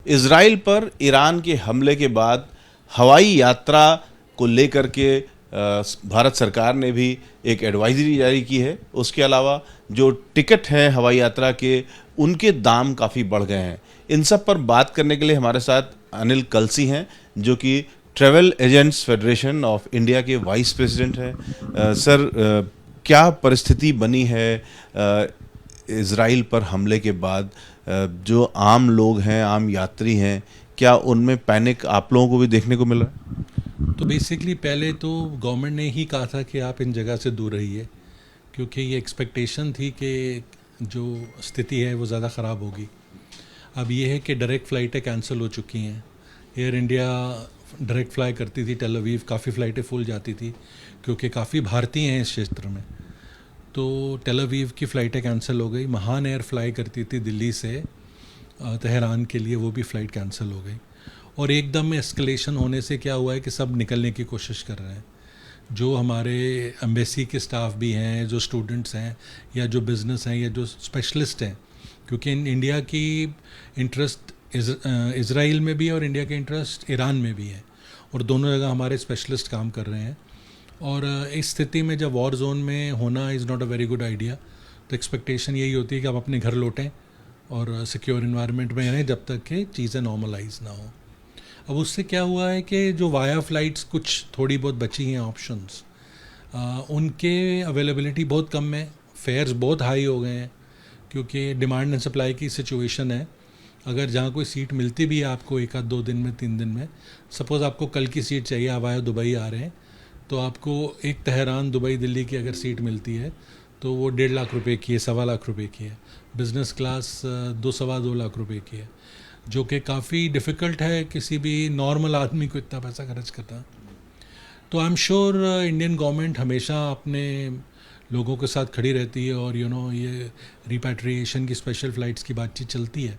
Israel पर Iran के हमले के बाद हवाई यात्रा को लेकर के भारत सरकार ने भी एक एडवाइजरी जारी की है। उसके अलावा जो टिकट हैं हवाई यात्रा के, उनके दाम काफ़ी बढ़ गए हैं। इन सब पर बात करने के लिए हमारे साथ अनिल कलसी हैं, जो कि travel agents federation of India के वाइस प्रेसिडेंट हैं। सर, क्या परिस्थिति बनी है इजराइल पर हमले के बाद? जो आम लोग हैं, आम यात्री हैं, क्या उनमें पैनिक आप लोगों को भी देखने को मिल रहा है? तो बेसिकली पहले तो गवर्नमेंट ने ही कहा था कि आप इन जगह से दूर रहिए, क्योंकि ये एक्सपेक्टेशन थी कि जो स्थिति है वो ज़्यादा ख़राब होगी। अब ये है कि डायरेक्ट फ़्लाइटें कैंसिल हो चुकी हैं। एयर इंडिया डायरेक्ट फ्लाई करती थी टेल अवीव, काफ़ी फ़्लाइटें फुल जाती थी क्योंकि काफ़ी भारतीय हैं इस क्षेत्र में। तो टेल अवीव की फ़्लाइटें कैंसिल हो गई। महान एयर फ्लाई करती थी दिल्ली से तेहरान के लिए, वो भी फ़्लाइट कैंसिल हो गई। और एकदम एस्केलेशन होने से क्या हुआ है कि सब निकलने की कोशिश कर रहे हैं। जो हमारे एम्बेसी के स्टाफ भी हैं, जो स्टूडेंट्स हैं, या जो बिज़नेस हैं, या जो स्पेशलिस्ट हैं, क्योंकि इंडिया की इंटरेस्ट इज़राइल में भी है और इंडिया के इंटरेस्ट ईरान में भी है, और दोनों जगह हमारे स्पेशलिस्ट काम कर रहे हैं। और इस स्थिति में जब वॉर जोन में होना is not a very good idea. तो एक्सपेक्टेशन यही होती है कि आप अपने घर लौटें और सिक्योर इन्वायरमेंट में रहें जब तक कि चीज़ें नॉर्मलाइज ना हो। अब उससे क्या हुआ है कि जो वाया फ़्लाइट्स कुछ थोड़ी बहुत बची हैं ऑप्शंस, उनके अवेलेबिलिटी बहुत कम है। फेयर्स बहुत हाई हो गए हैं क्योंकि डिमांड एंड सप्लाई की सिचुएशन है। अगर जहाँ कोई सीट मिलती भी है आपको एक आध 2 दिन में, 3 दिन में, सपोज़ आपको कल की सीट चाहिए, आप आए दुबई आ रहे हैं, तो आपको एक तेहरान, दुबई, दिल्ली की अगर सीट मिलती है तो वो 1.5 लाख रुपए की है, 1.25 लाख रुपए की है। बिज़नेस क्लास 2-2.25 लाख रुपए की है, जो कि काफ़ी डिफ़िकल्ट है किसी भी नॉर्मल आदमी को इतना पैसा खर्च करना। तो I am sure Indian government हमेशा अपने लोगों के साथ खड़ी रहती है और ये रिपैट्रिएशन की स्पेशल फ़्लाइट्स की बातचीत चलती है।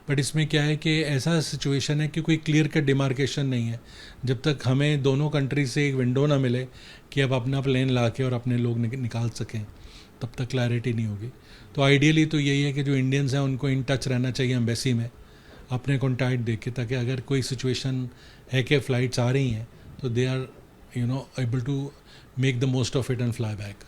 बट इसमें क्या है कि ऐसा सिचुएशन है कि कोई क्लियर कट डिमार्केशन नहीं है। जब तक हमें दोनों कंट्री से एक विंडो ना मिले कि आप अपना प्लेन ला के और अपने लोग निकाल सकें, तब तक क्लैरिटी नहीं होगी। तो आइडियली तो यही है कि जो इंडियंस हैं उनको इन टच रहना चाहिए एम्बेसी में, अपने कॉन्टैक्ट देख के, ताकि अगर कोई सिचुएशन है कि फ़्लाइट्स आ रही हैं तो they are able to make the most of it and fly back.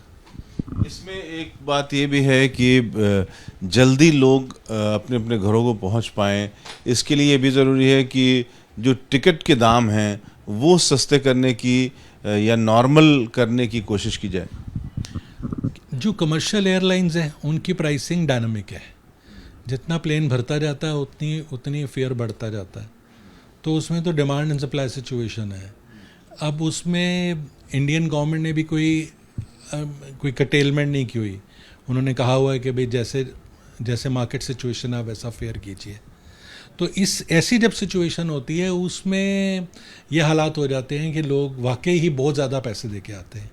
इसमें एक बात ये भी है कि जल्दी लोग अपने अपने घरों को पहुंच पाएं, इसके लिए ये भी ज़रूरी है कि जो टिकट के दाम हैं वो सस्ते करने की या नॉर्मल करने की कोशिश की जाए। जो कमर्शियल एयरलाइंस हैं उनकी प्राइसिंग डायनामिक है। जितना प्लेन भरता जाता है उतनी उतनी फेयर बढ़ता जाता है। तो उसमें तो डिमांड एंड सप्लाई सिचुएशन है। अब उसमें इंडियन गवर्नमेंट ने भी कोई कटेलमेंट नहीं की हुई। उन्होंने कहा हुआ है कि भाई जैसे जैसे मार्केट सिचुएशन है वैसा फेयर कीजिए। तो इस ऐसी जब सिचुएशन होती है उसमें ये हालात हो जाते हैं कि लोग वाकई ही बहुत ज़्यादा पैसे दे के आते हैं।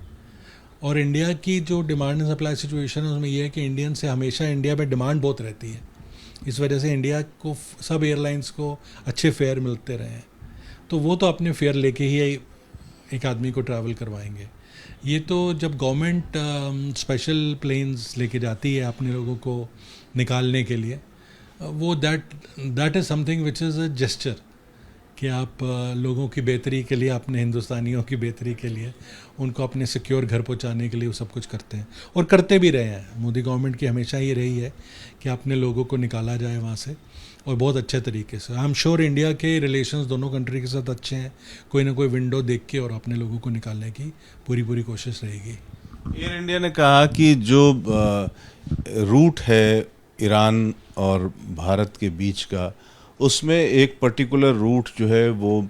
और इंडिया की जो डिमांड एंड सप्लाई सिचुएशन है उसमें यह है कि इंडियन से हमेशा इंडिया में डिमांड बहुत रहती है। इस वजह से इंडिया को, सब एयरलाइंस को अच्छे फेयर मिलते रहे हैं। तो वो तो अपने फेयर लेके ही एक आदमी को ट्रैवल करवाएंगे। ये तो जब गवर्नमेंट स्पेशल प्लेन्स लेके जाती है अपने लोगों को निकालने के लिए, वो that is something which is a gesture कि आप लोगों की बेहतरी के लिए, अपने हिंदुस्तानियों की बेहतरी के लिए, उनको अपने सिक्योर घर पहुंचाने के लिए वो सब कुछ करते हैं और करते भी रहे हैं। मोदी गवर्नमेंट की हमेशा ही रही है कि अपने लोगों को निकाला जाए वहाँ से, और बहुत अच्छे तरीके से। आई एम श्योर इंडिया के रिलेशंस दोनों कंट्री के साथ अच्छे हैं। कोई ना कोई विंडो देख के और अपने लोगों को निकालने की पूरी कोशिश रहेगी। एयर इंडिया ने कहा कि जो रूट है ईरान और भारत के बीच का, उसमें एक पर्टिकुलर रूट जो है वो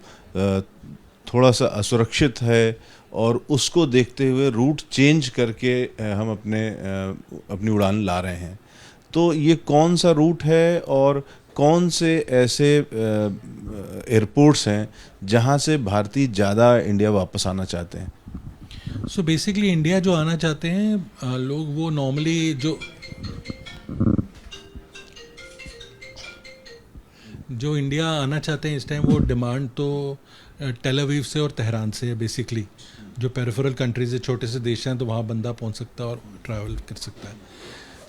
थोड़ा सा असुरक्षित है, और उसको देखते हुए रूट चेंज करके हम अपनी उड़ान ला रहे हैं। तो ये कौन सा रूट है और कौन से ऐसे एयरपोर्ट्स हैं जहां से भारतीय ज़्यादा इंडिया वापस आना चाहते हैं? सो बेसिकली इंडिया जो आना चाहते हैं लोग, वो नॉर्मली जो इंडिया आना चाहते हैं इस टाइम, वो डिमांड तो टेल अवीव से और तेहरान से है। बेसिकली जो पेरिफेरल कंट्रीज है, छोटे से देश हैं, तो वहाँ बंदा पहुँच सकता है और ट्रैवल कर सकता है।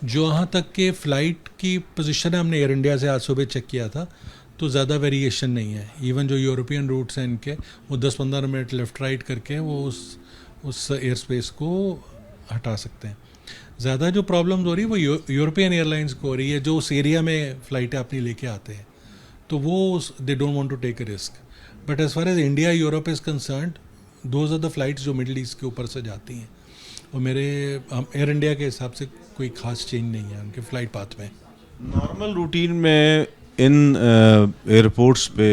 जो यहाँ तक के फ़्लाइट की पोजीशन है, हमने एयर इंडिया से आज सुबह चेक किया था, तो ज़्यादा वेरिएशन नहीं है। इवन जो यूरोपियन रूट्स हैं इनके, वो 10-15 मिनट लेफ़्ट राइट करके वो उस एयर स्पेस को हटा सकते हैं। ज़्यादा जो प्रॉब्लम्स हो रही है वो यूरोपियन एयरलाइंस को हो रही है, जो उस एरिया में फ़्लाइटें अपनी लेके आते हैं, तो वो they don't want to take a risk. But as far as India Europe is concerned, those are the flights जो मिडल ईस्ट के ऊपर से जाती हैं, और मेरे एयर इंडिया के हिसाब से कोई खास चेंज नहीं है उनके फ़्लाइट पाथ में। नॉर्मल रूटीन में इन एयरपोर्ट्स पे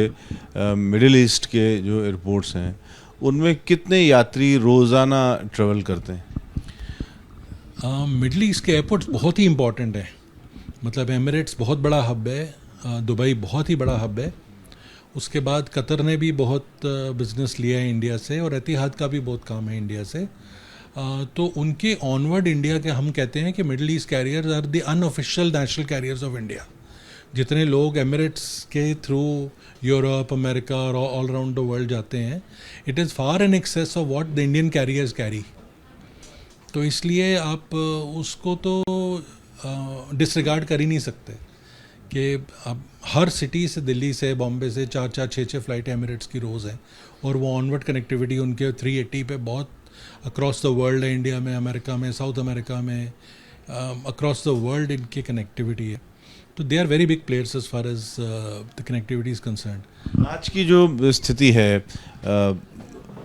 मिडिल ईस्ट के जो एयरपोर्ट्स हैं उनमें कितने यात्री रोज़ाना ट्रेवल करते हैं? मिडल ईस्ट के एयरपोर्ट्स बहुत ही इंपॉर्टेंट है। मतलब एमिरेट्स बहुत बड़ा हब है, दुबई बहुत ही बड़ा हब है, उसके बाद कतर ने भी बहुत बिजनेस लिया है इंडिया से, और एतिहाद का भी बहुत काम है इंडिया से। तो उनके ऑनवर्ड इंडिया के हम कहते हैं कि middle east carriers are the unofficial national carriers of India. जितने लोग एमिरेट्स के थ्रू यूरोप, अमेरिका और ऑल अराउंड द वर्ल्ड जाते हैं, it is far in excess of what the Indian carriers carry. तो इसलिए आप उसको तो डिसरिगार्ड कर ही नहीं सकते कि अब हर सिटी से, दिल्ली से, बॉम्बे से 4-4, 6-6 फ़्लाइट एमिरेट्स की रोज़ है, और वो ऑनवर्ड कनेक्टिविटी उनके 380 पे बहुत अक्रॉस द वर्ल्ड है। इंडिया में, अमेरिका में, साउथ अमेरिका में, अक्रॉस द वर्ल्ड इनकी कनेक्टिविटी है। तो they are very big players as far as the connectivity is concerned. आज की जो स्थिति है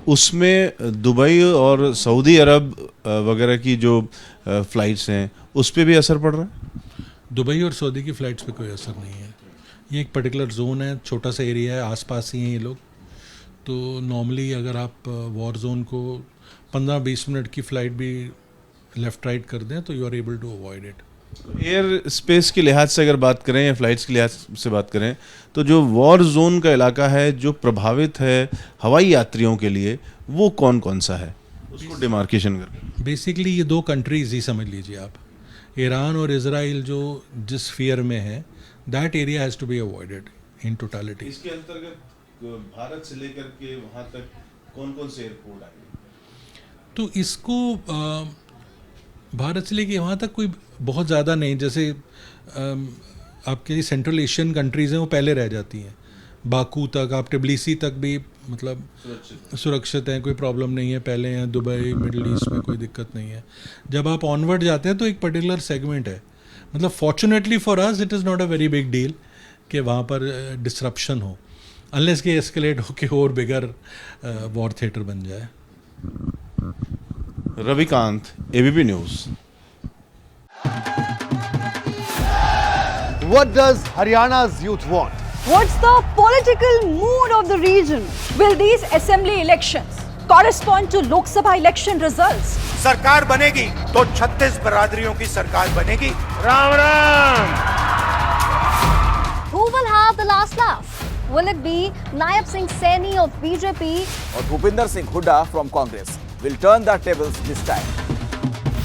उसमें दुबई और सऊदी अरब वगैरह की जो फ़्लाइट्स हैं उस पर भी असर पड़ रहा है? दुबई और सऊदी की फ़्लाइट्स पे कोई असर नहीं है। ये एक पर्टिकुलर जोन है, छोटा सा एरिया है, आसपास ही हैं ये लोग। तो नॉर्मली अगर आप वॉर जोन को 15-20 मिनट की फ़्लाइट भी लेफ़्ट राइट कर दें तो you are able to avoid it. Air space के लिहाज से अगर बात करें या फ्लाइट्स के लिहाज से बात करें, तो जो वॉर जोन का इलाका है जो प्रभावित है हवाई यात्रियों के लिए, वो कौन कौन सा है, उसको डिमार्केशन कर। बेसिकली ये 2 कंट्रीज़ ही समझ लीजिए आप, ईरान और इजराइल जो जिस फियर में है, that area has to be avoided in totality. इसके अंतर्गत भारत से लेकर के वहाँ तक कौन कौन से एयरपोर्ट आएंगे? तो इसको भारत से लेके वहाँ तक कोई बहुत ज़्यादा नहीं, जैसे आपके सेंट्रल एशियन कंट्रीज़ हैं वो पहले रह जाती हैं, बाकू तक, आप टिब्लिसी तक भी मतलब सुरक्षित हैं, कोई प्रॉब्लम नहीं है, पहले हैं। दुबई, मिडल ईस्ट में कोई दिक्कत नहीं है। जब आप ऑनवर्ड जाते हैं तो एक पर्टिकुलर सेगमेंट है, मतलब fortunately for us it is not a very big deal कि वहाँ पर डिसरप्शन हो, अनलेस के एस्केलेट हो के और बिगर वॉर थिएटर बन जाए। Ravikant, ABP news. What does Haryana's youth want? What's the political mood of the region? Will these assembly elections correspond to Lok Sabha election results? सरकार बनेगी तो 36 बरादरियों की सरकार बनेगी। Ram Ram. Who will have the last laugh? Will it be Naib Singh Saini of BJP और Bhupinder Singh Hooda from Congress will turn the tables this time?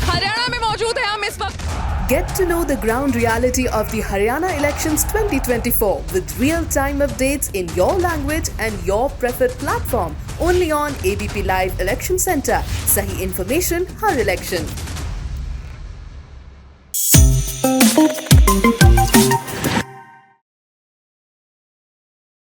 Haryana में मौजूद है हम इस वक्त। Get to know the ground reality of the Haryana elections 2024 with real-time updates in your language and your preferred platform. Only on ABP Live Election Center. Sahi information, har election.